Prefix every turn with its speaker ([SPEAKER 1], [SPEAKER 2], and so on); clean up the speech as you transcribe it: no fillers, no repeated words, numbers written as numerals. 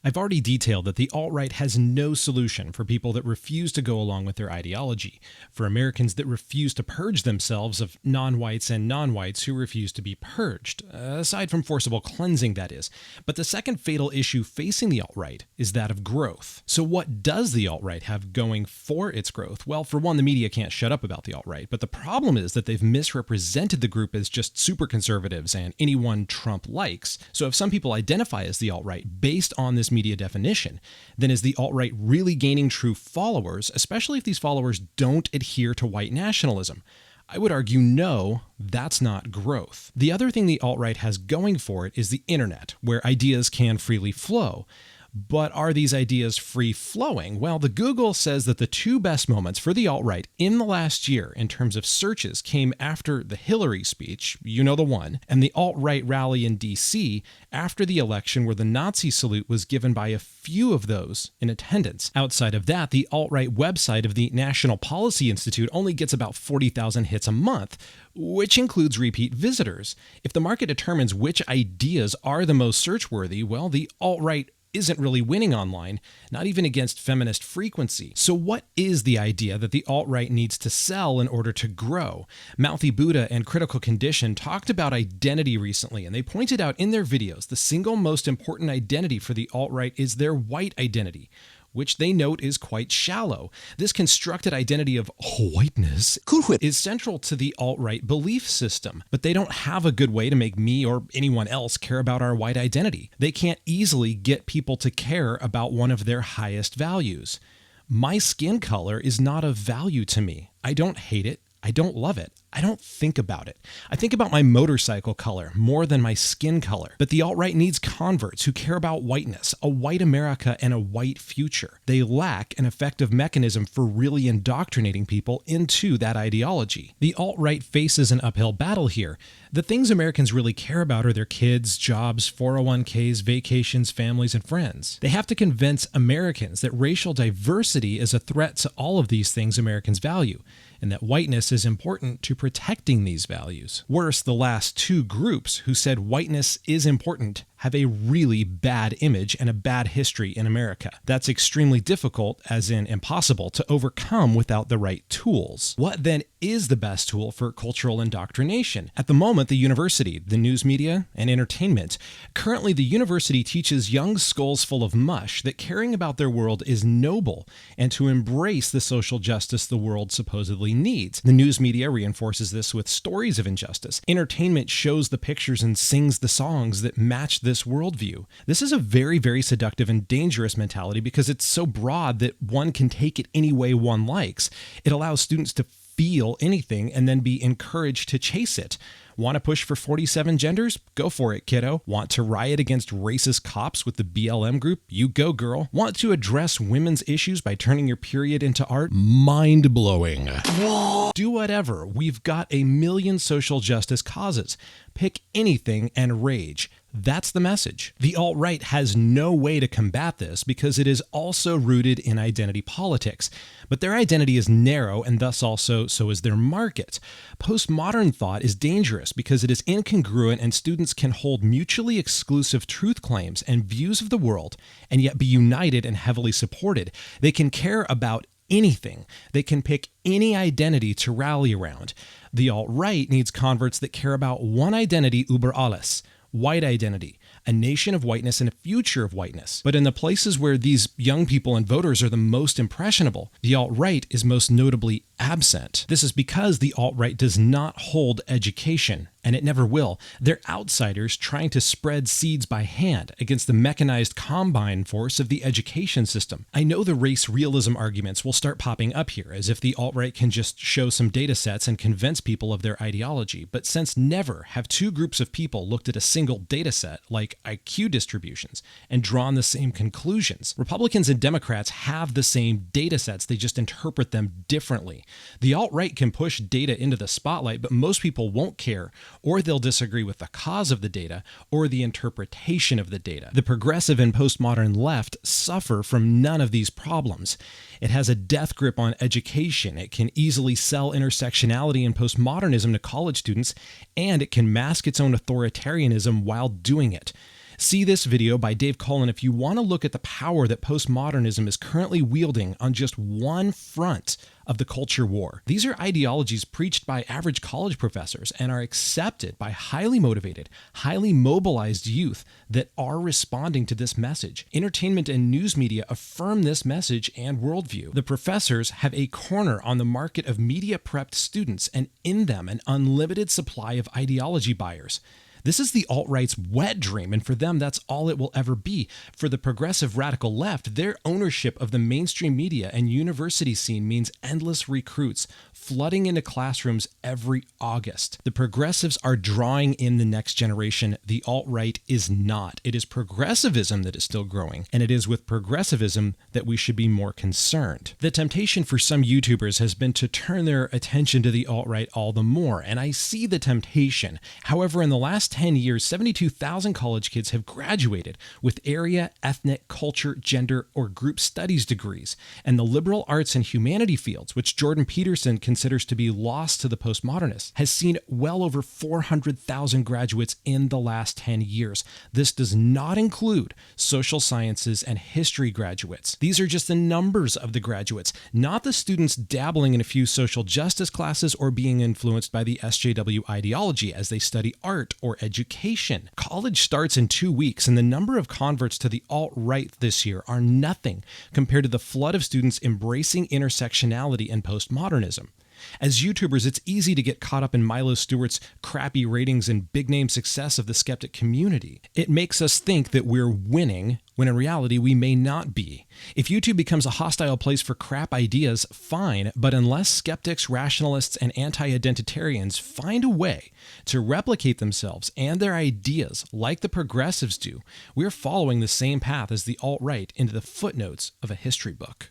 [SPEAKER 1] I've already detailed that the alt-right has no solution for people that refuse to go along with their ideology, for Americans that refuse to purge themselves of non-whites and non-whites who refuse to be purged, aside from forcible cleansing, that is. But the second fatal issue facing the alt-right is that of growth. So what does the alt-right have going for its growth? Well, for one, the media can't shut up about the alt-right, but the problem is that they've misrepresented the group as just super conservatives and anyone Trump likes. So if some people identify as the alt-right based on this media definition, then is the alt-right really gaining true followers, especially if these followers don't adhere to white nationalism? I would argue no, that's not growth. The other thing the alt-right has going for it is the internet, where ideas can freely flow. But are these ideas free-flowing? Well, the Google says that the two best moments for the alt-right in the last year in terms of searches came after the Hillary speech, you know the one, and the alt-right rally in D.C. after the election where the Nazi salute was given by a few of those in attendance. Outside of that, the alt-right website of the National Policy Institute only gets about 40,000 hits a month, which includes repeat visitors. If the market determines which ideas are the most search-worthy, well, the alt-right isn't really winning online, not even against feminist frequency. So what is the idea that the alt-right needs to sell in order to grow? Mouthy Buddha and Critical Condition talked about identity recently, and they pointed out in their videos the single most important identity for the alt-right is their white identity, which they note is quite shallow. This constructed identity of whiteness is central to the alt-right belief system, but they don't have a good way to make me or anyone else care about our white identity. They can't easily get people to care about one of their highest values. My skin color is not of value to me. I don't hate it. I don't love it. I don't think about it. I think about my motorcycle color more than my skin color. But the alt-right needs converts who care about whiteness, a white America, and a white future. They lack an effective mechanism for really indoctrinating people into that ideology. The alt-right faces an uphill battle here. The things Americans really care about are their kids, jobs, 401ks, vacations, families, and friends. They have to convince Americans that racial diversity is a threat to all of these things Americans value, and that whiteness is important to protecting these values. Worse, the last two groups who said whiteness is important have a really bad image and a bad history in America. That's extremely difficult, as in impossible, to overcome without the right tools. What then is the best tool for cultural indoctrination? At the moment, the university, the news media, and entertainment. Currently, the university teaches young skulls full of mush that caring about their world is noble and to embrace the social justice the world supposedly needs. The news media reinforces this with stories of injustice. Entertainment shows the pictures and sings the songs that match this worldview. This is a very, very seductive and dangerous mentality because it's so broad that one can take it any way one likes. It allows students to feel anything and then be encouraged to chase it. Want to push for 47 genders? Go for it, kiddo. Want to riot against racist cops with the BLM group? You go, girl. Want to address women's issues by turning your period into art? Mind-blowing. Do whatever. We've got a million social justice causes. Pick anything and rage. That's the message. The alt-right has no way to combat this because it is also rooted in identity politics. But their identity is narrow, and thus also so is their market. Postmodern thought is dangerous because it is incongruent, and students can hold mutually exclusive truth claims and views of the world and yet be united and heavily supported. They can care about anything. They can pick any identity to rally around. The alt-right needs converts that care about one identity über alles. White identity, a nation of whiteness and a future of whiteness. But in the places where these young people and voters are the most impressionable, the alt-right is most notably absent. This is because the alt-right does not hold education, and it never will. They're outsiders trying to spread seeds by hand against the mechanized combine force of the education system. I know the race realism arguments will start popping up here, as if the alt-right can just show some data sets and convince people of their ideology. But since never have two groups of people looked at a single data set, like IQ distributions, and drawn the same conclusions, Republicans and Democrats have the same data sets, they just interpret them differently. The alt-right can push data into the spotlight, but most people won't care, or they'll disagree with the cause of the data or the interpretation of the data. The progressive and postmodern left suffer from none of these problems. It has a death grip on education. It can easily sell intersectionality and postmodernism to college students, and it can mask its own authoritarianism while doing it. See this video by Dave Cullen if you want to look at the power that postmodernism is currently wielding on just one front of the culture war. These are ideologies preached by average college professors and are accepted by highly motivated, highly mobilized youth that are responding to this message. Entertainment and news media affirm this message and worldview. The professors have a corner on the market of media-prepped students, and in them an unlimited supply of ideology buyers. This is the alt-right's wet dream, and for them, that's all it will ever be. For the progressive radical left, their ownership of the mainstream media and university scene means endless recruits flooding into classrooms every August. The progressives are drawing in the next generation. The alt-right is not. It is progressivism that is still growing, and it is with progressivism that we should be more concerned. The temptation for some YouTubers has been to turn their attention to the alt-right all the more, and I see the temptation. However, in the last 10 years, 72,000 college kids have graduated with area, ethnic, culture, gender, or group studies degrees. And the liberal arts and humanity fields, which Jordan Peterson considers to be lost to the postmodernists, has seen well over 400,000 graduates in the last 10 years. This does not include social sciences and history graduates. These are just the numbers of the graduates, not the students dabbling in a few social justice classes or being influenced by the SJW ideology as they study art or education. College starts in 2 weeks, and the number of converts to the alt-right this year are nothing compared to the flood of students embracing intersectionality and postmodernism. As YouTubers, it's easy to get caught up in Milo Stewart's crappy ratings and big-name success of the skeptic community. It makes us think that we're winning, when in reality we may not be. If YouTube becomes a hostile place for crap ideas, fine, but unless skeptics, rationalists, and anti-identitarians find a way to replicate themselves and their ideas like the progressives do, we're following the same path as the alt-right into the footnotes of a history book.